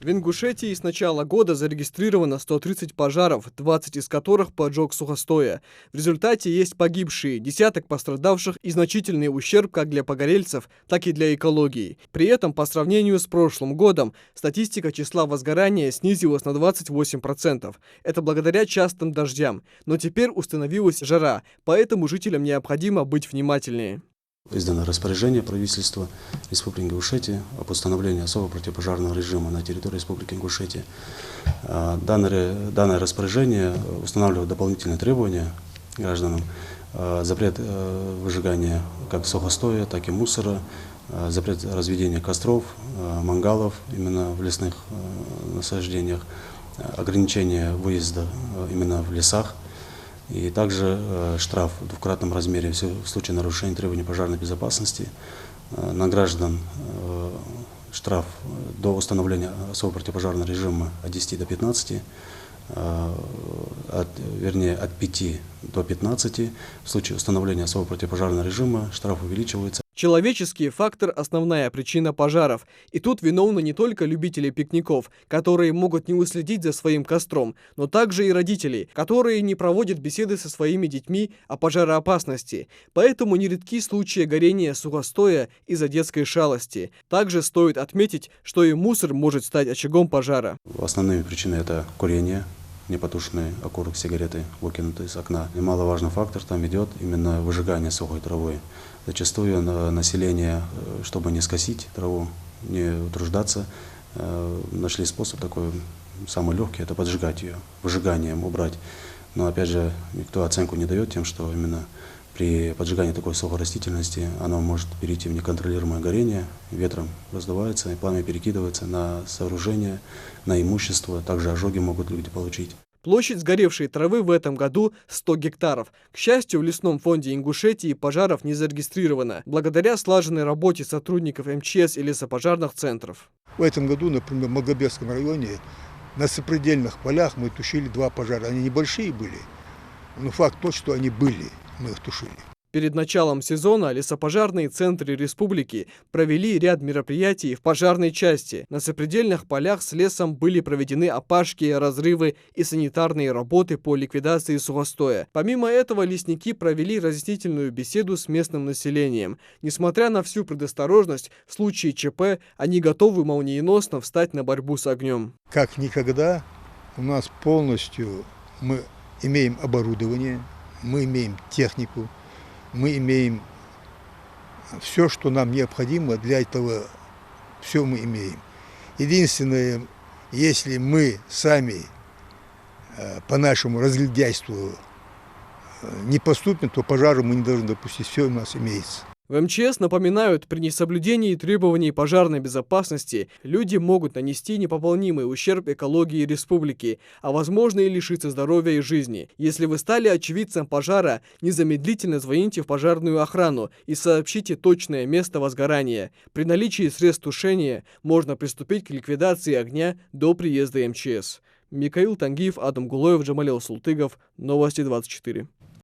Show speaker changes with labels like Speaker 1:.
Speaker 1: В Ингушетии с начала года зарегистрировано 130 пожаров, 20 из которых поджог сухостоя. В результате есть погибшие, десяток пострадавших и значительный ущерб как для погорельцев, так и для экологии. При этом, по сравнению с прошлым годом, статистика числа возгорания снизилась на 28%. Это благодаря частым дождям. Но теперь установилась жара, поэтому жителям необходимо быть внимательнее.
Speaker 2: Издано распоряжение правительства Республики Ингушетия о постановлении особого противопожарного режима на территории Республики Ингушетия. Данное распоряжение устанавливает дополнительные требования гражданам. Запрет выжигания как сухостоя, так и мусора, запрет разведения костров, мангалов именно в лесных насаждениях, ограничение выезда именно в лесах. И также штраф в двукратном размере в случае нарушения требований пожарной безопасности. На граждан штраф до установления особого противопожарного режима от 10 до 15, от 5 до 15. В случае установления особого противопожарного режима штраф увеличивается.
Speaker 1: Человеческий фактор – основная причина пожаров. И тут виновны не только любители пикников, которые могут не уследить за своим костром, но также и родители, которые не проводят беседы со своими детьми о пожароопасности. Поэтому нередки случаи горения сухостоя из-за детской шалости. Также стоит отметить, что и мусор может стать очагом пожара.
Speaker 2: Основными причинами это курение, непотушенный окурок сигареты, выкинутый из окна. Немаловажный фактор там идет именно выжигание сухой травы. Зачастую население, чтобы не скосить траву, не утруждаться, нашли способ такой, самый легкий, это поджигать ее, выжиганием убрать. Но опять же, никто оценку не дает тем, что именно при поджигании такой сухой растительности оно может перейти в неконтролируемое горение, ветром раздувается, и пламя перекидывается на сооружение, на имущество, также ожоги могут люди получить.
Speaker 1: Площадь сгоревшей травы в этом году 100 гектаров. К счастью, в лесном фонде Ингушетии пожаров не зарегистрировано, благодаря слаженной работе сотрудников МЧС и лесопожарных центров.
Speaker 3: В этом году, например, в Малгобекском районе на сопредельных полях мы тушили 2 пожара. Они небольшие были, но факт тот, что они были, мы их тушили.
Speaker 1: Перед началом сезона лесопожарные центры республики провели ряд мероприятий в пожарной части. На сопредельных полях с лесом были проведены опашки, разрывы и санитарные работы по ликвидации сухостоя. Помимо этого, лесники провели разъяснительную беседу с местным населением. Несмотря на всю предосторожность, в случае ЧП они готовы молниеносно встать на борьбу с огнем.
Speaker 3: Как никогда у нас полностью мы имеем оборудование, мы имеем технику. Мы имеем все, что нам необходимо для этого, все мы имеем. Единственное, если мы сами по нашему разгильдяйству не поступим, то пожара мы не должны допустить, все у нас имеется.
Speaker 1: В МЧС напоминают, при несоблюдении требований пожарной безопасности люди могут нанести непополнимый ущерб экологии республики, а возможно и лишиться здоровья и жизни. Если вы стали очевидцем пожара, незамедлительно звоните в пожарную охрану и сообщите точное место возгорания. При наличии средств тушения можно приступить к ликвидации огня до приезда МЧС. Микаил Тангиев, Адам Гулоев, Джамалил Султыгов. Новости 24.